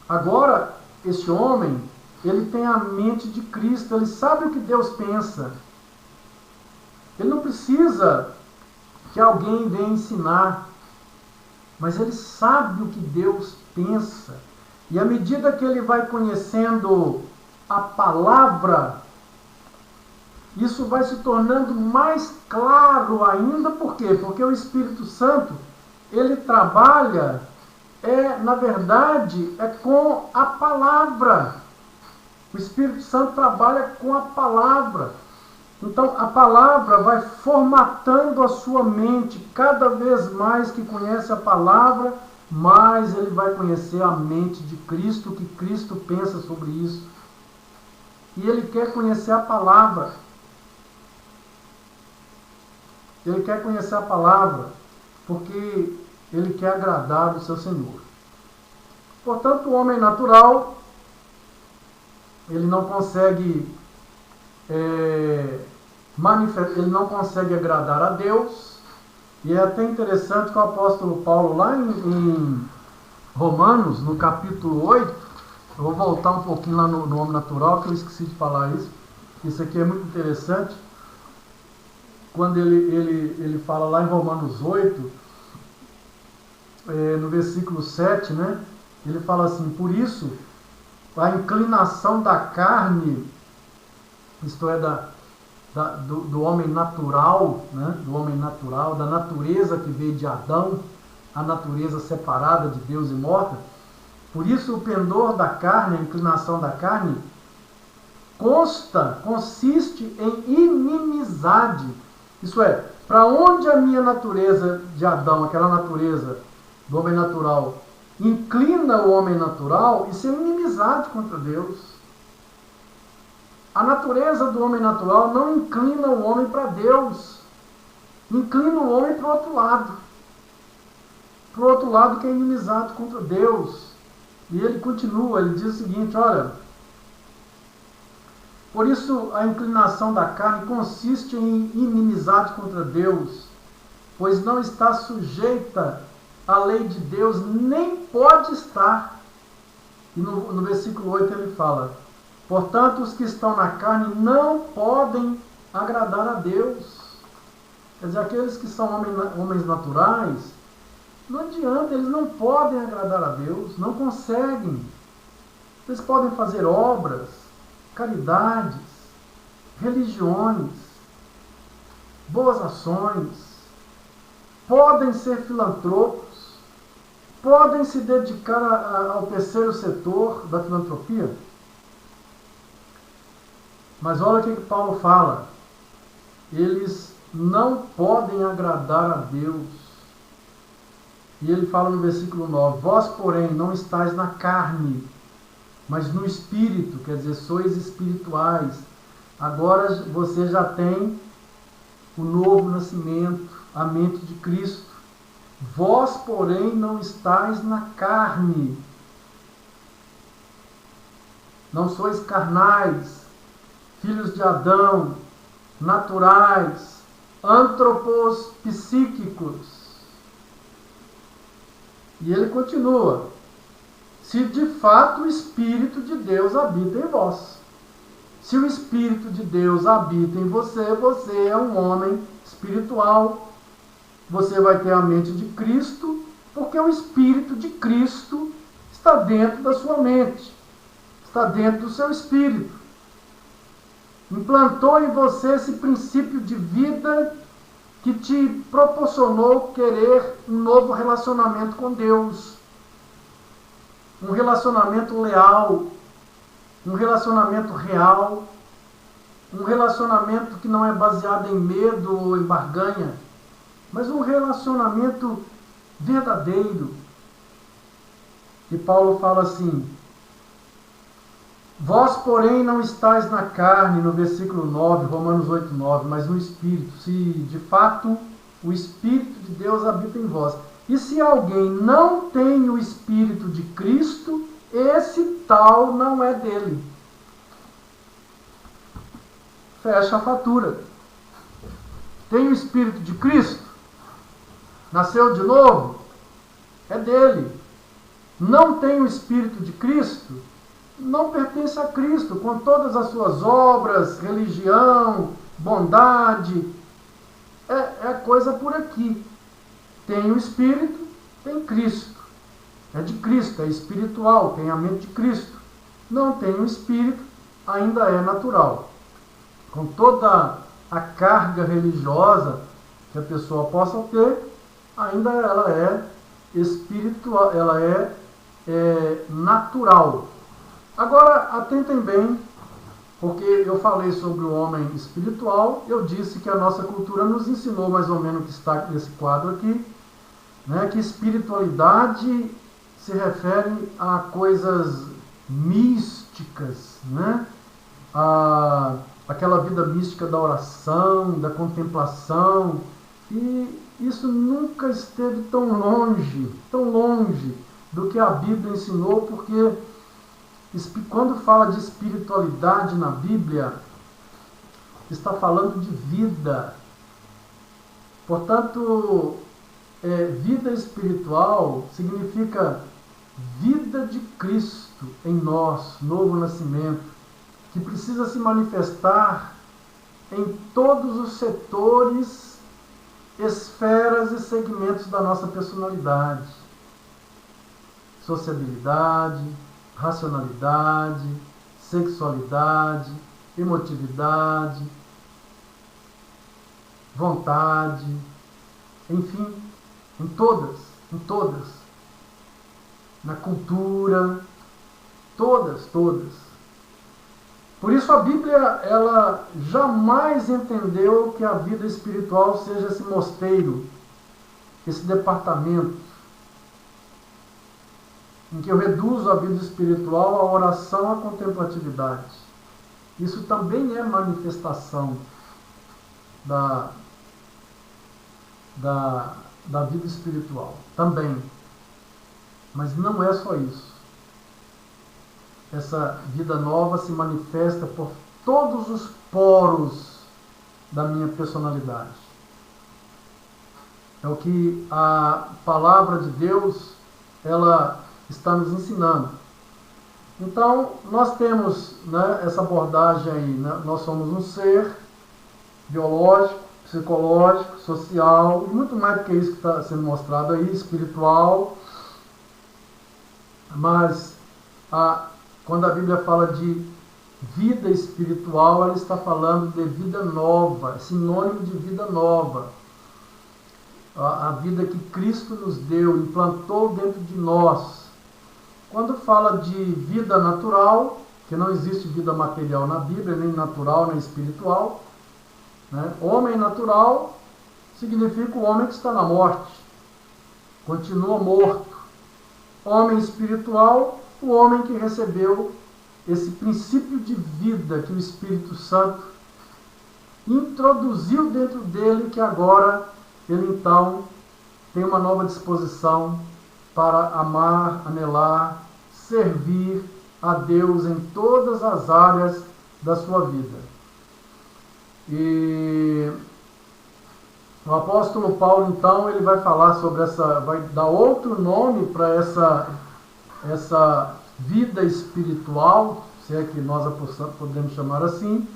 Agora, esse homem, ele tem a mente de Cristo, ele sabe o que Deus pensa. Ele não precisa que alguém venha ensinar, mas ele sabe o que Deus pensa. E à medida que ele vai conhecendo a palavra, isso vai se tornando mais claro ainda. Por quê? Porque o Espírito Santo, ele trabalha, na verdade, com a palavra. O Espírito Santo trabalha com a palavra. Então, a palavra vai formatando a sua mente. Cada vez mais que conhece a palavra, mais ele vai conhecer a mente de Cristo, o que Cristo pensa sobre isso. E ele quer conhecer a palavra. Ele quer conhecer a palavra, porque ele quer agradar o seu Senhor. Portanto, o homem natural, ele não consegue ele não consegue agradar a Deus. E é até interessante que o apóstolo Paulo, lá em Romanos, no capítulo 8, eu vou voltar um pouquinho lá no homem natural, que eu esqueci de falar isso. Isso aqui é muito interessante. Quando ele fala lá em Romanos 8, no versículo 7, né? Ele fala assim: por isso, a inclinação da carne, isto é, do homem natural, né? Do homem natural, da natureza que veio de Adão, a natureza separada de Deus e morta. Por isso o pendor da carne, a inclinação da carne, consiste em inimizade. Isso é, para onde a minha natureza de Adão, aquela natureza do homem natural, inclina o homem natural, isso é inimizade contra Deus. A natureza do homem natural não inclina o homem para Deus, inclina o homem para o outro lado. Para o outro lado, que é inimizade contra Deus. E ele continua, ele diz o seguinte: olha, por isso a inclinação da carne consiste em inimizade contra Deus, pois não está sujeita à lei de Deus, nem pode estar. E no versículo 8 ele fala: portanto, os que estão na carne não podem agradar a Deus. Quer dizer, aqueles que são homens naturais, não adianta, eles não podem agradar a Deus, não conseguem. Eles podem fazer obras, caridades, religiões, boas ações, podem ser filantropos, podem se dedicar ao terceiro setor da filantropia. Mas olha o que Paulo fala: eles não podem agradar a Deus. E ele fala no versículo 9: vós, porém, não estáis na carne, mas no Espírito, quer dizer, sois espirituais. Agora você já tem o novo nascimento, a mente de Cristo. Vós, porém, não estáis na carne. Não sois carnais, filhos de Adão, naturais, antropos psíquicos. E ele continua: se de fato o Espírito de Deus habita em vós. Se o Espírito de Deus habita em você, você é um homem espiritual. Você vai ter a mente de Cristo, porque o Espírito de Cristo está dentro da sua mente, está dentro do seu espírito. Implantou em você esse princípio de vida que te proporcionou querer um novo relacionamento com Deus. Um relacionamento leal, um relacionamento real, um relacionamento que não é baseado em medo ou em barganha, mas um relacionamento verdadeiro. E Paulo fala assim: vós, porém, não estáis na carne, no versículo 9, Romanos 8, 9, mas no Espírito, se de fato o Espírito de Deus habita em vós. E se alguém não tem o Espírito de Cristo, esse tal não é dele. Fecha a fatura. Tem o Espírito de Cristo? Nasceu de novo? É dele. Não tem o Espírito de Cristo? Não pertence a Cristo, com todas as suas obras, religião, bondade. É coisa por aqui. Tem o Espírito, tem Cristo. É de Cristo, é espiritual, tem a mente de Cristo. Não tem o Espírito, ainda é natural. Com toda a carga religiosa que a pessoa possa ter, ainda ela é espiritual, ela é natural. Agora, atentem bem, porque eu falei sobre o homem espiritual, eu disse que a nossa cultura nos ensinou mais ou menos o que está nesse quadro aqui, né, que espiritualidade se refere a coisas místicas, né, aquela vida mística da oração, da contemplação, e isso nunca esteve tão longe do que a Bíblia ensinou, porque quando fala de espiritualidade na Bíblia, está falando de vida. Portanto, vida espiritual significa vida de Cristo em nós, novo nascimento, que precisa se manifestar em todos os setores, esferas e segmentos da nossa personalidade. Sociabilidade, racionalidade, sexualidade, emotividade, vontade, enfim, em todas, na cultura, todas. Por isso a Bíblia, ela jamais entendeu que a vida espiritual seja esse mosteiro, esse departamento, em que eu reduzo a vida espiritual à oração, à contemplatividade. Isso também é manifestação da vida espiritual, também. Mas não é só isso. Essa vida nova se manifesta por todos os poros da minha personalidade. É o que a palavra de Deus, ela está nos ensinando. Então, nós temos, né, essa abordagem aí, né? Nós somos um ser biológico, psicológico, social, e muito mais do que isso que está sendo mostrado aí, espiritual. Mas, quando a Bíblia fala de vida espiritual, ela está falando de vida nova, sinônimo de vida nova. A vida que Cristo nos deu, implantou dentro de nós. Quando fala de vida natural, que não existe vida material na Bíblia, nem natural, nem espiritual, né? Homem natural significa o homem que está na morte, continua morto. Homem espiritual, o homem que recebeu esse princípio de vida que o Espírito Santo introduziu dentro dele, que agora ele então tem uma nova disposição para amar, anelar, servir a Deus em todas as áreas da sua vida. E o apóstolo Paulo, então, ele vai falar sobre vai dar outro nome para essa vida espiritual, se é que nós a podemos chamar assim,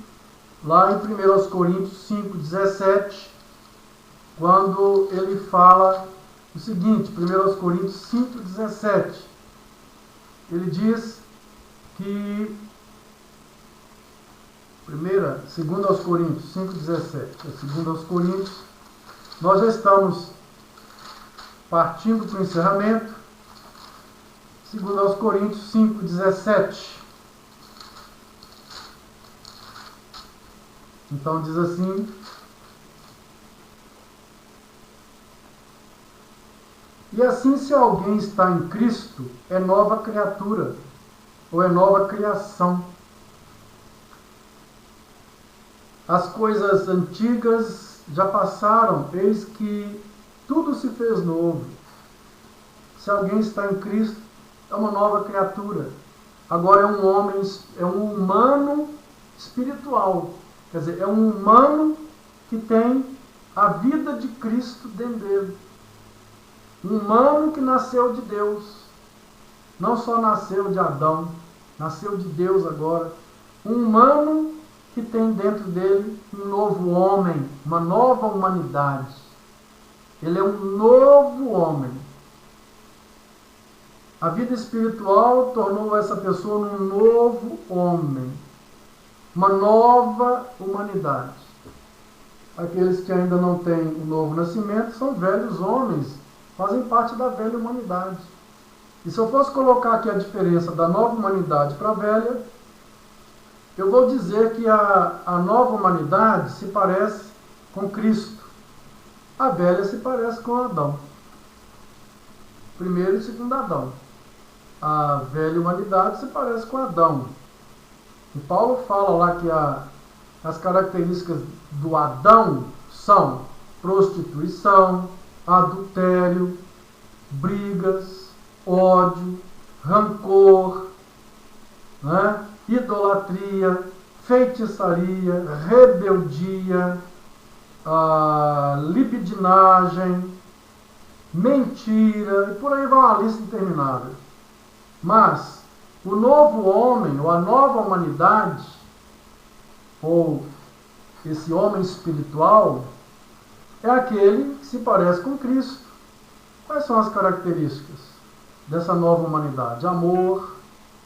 lá em 1 Coríntios 5,17, quando ele fala o seguinte, 1 Coríntios 5,17, ele diz que, 2 Coríntios 5,17, 2 Coríntios, nós já estamos partindo para o encerramento, 2 Coríntios 5,17. Então diz assim: e assim, se alguém está em Cristo, é nova criatura, ou é nova criação. As coisas antigas já passaram, eis que tudo se fez novo. Se alguém está em Cristo, é uma nova criatura. Agora é um homem, é um humano espiritual. Quer dizer, é um humano que tem a vida de Cristo dentro dele. Um humano que nasceu de Deus. Não só nasceu de Adão, nasceu de Deus agora. Um humano que tem dentro dele um novo homem, uma nova humanidade. Ele é um novo homem. A vida espiritual tornou essa pessoa um novo homem. Uma nova humanidade. Aqueles que ainda não têm o novo nascimento são velhos homens, fazem parte da velha humanidade. E se eu fosse colocar aqui a diferença da nova humanidade para a velha, eu vou dizer que a nova humanidade se parece com Cristo. A velha se parece com Adão. Primeiro e segundo Adão. A velha humanidade se parece com Adão. E Paulo fala lá que as características do Adão são prostituição, adultério, brigas, ódio, rancor, né? Idolatria, feitiçaria, rebeldia, libidinagem, mentira, e por aí vai uma lista interminável. Mas o novo homem, ou a nova humanidade, ou esse homem espiritual, é aquele que se parece com Cristo. Quais são as características dessa nova humanidade? Amor,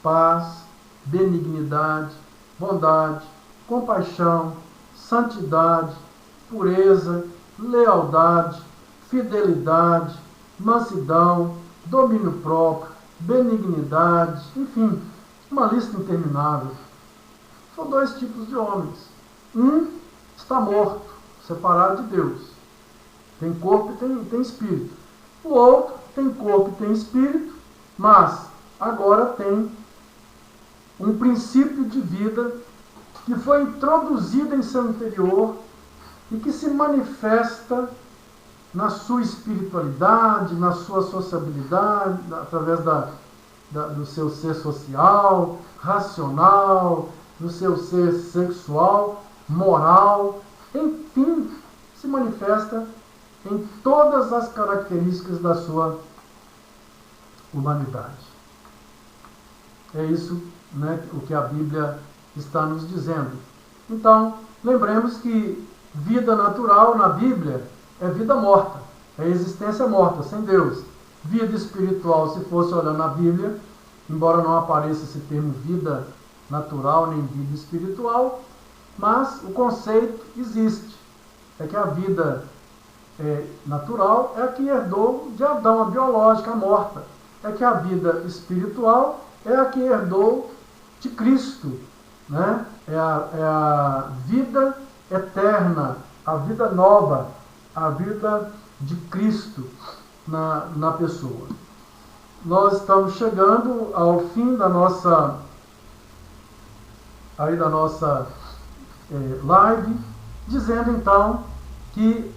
paz, benignidade, bondade, compaixão, santidade, pureza, lealdade, fidelidade, mansidão, domínio próprio, benignidade, enfim, uma lista interminável. São dois tipos de homens. Um está morto, separado de Deus. Tem corpo e tem espírito. O outro tem corpo e tem espírito, mas agora tem um princípio de vida que foi introduzido em seu interior e que se manifesta na sua espiritualidade, na sua sociabilidade, através do seu ser social, racional, do seu ser sexual, moral, enfim, se manifesta em todas as características da sua humanidade. É isso, né, o que a Bíblia está nos dizendo. Então, lembremos que vida natural na Bíblia é vida morta, é existência morta, sem Deus. Vida espiritual, se fosse olhar na Bíblia, embora não apareça esse termo vida natural nem vida espiritual, mas o conceito existe. É que a vida natural é a que herdou de Adão, a biológica, a morta. É que a vida espiritual é a que herdou de Cristo, né? É a vida eterna, a vida nova, a vida de Cristo na pessoa. Nós estamos chegando ao fim da nossa live, dizendo então que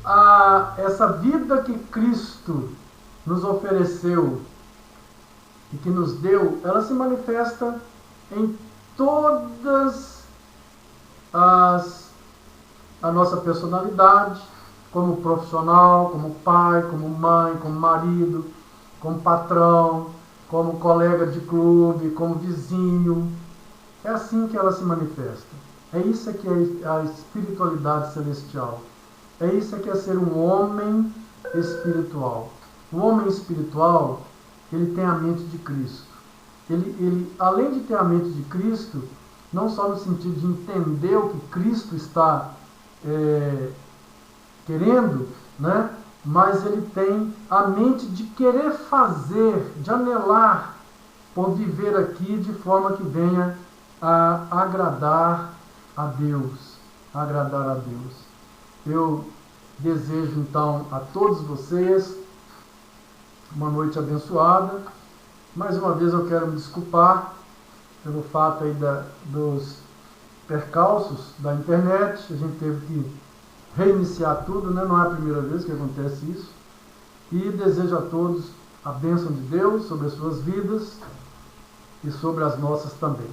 essa vida que Cristo nos ofereceu e que nos deu, ela se manifesta em todas a nossa personalidade, como profissional, como pai, como mãe, como marido, como patrão, como colega de clube, como vizinho. É assim que ela se manifesta. É isso que é a espiritualidade celestial. É isso que é ser um homem espiritual. O homem espiritual, ele tem a mente de Cristo. Ele, além de ter a mente de Cristo, não só no sentido de entender o que Cristo está querendo, né? Mas ele tem a mente de querer fazer, de anelar por viver aqui de forma que venha a agradar a Deus. Agradar a Deus. Eu desejo então a todos vocês uma noite abençoada. Mais uma vez eu quero me desculpar pelo fato aí dos percalços da internet. A gente teve que reiniciar tudo, né? Não é a primeira vez que acontece isso. E desejo a todos a bênção de Deus sobre as suas vidas e sobre as nossas também.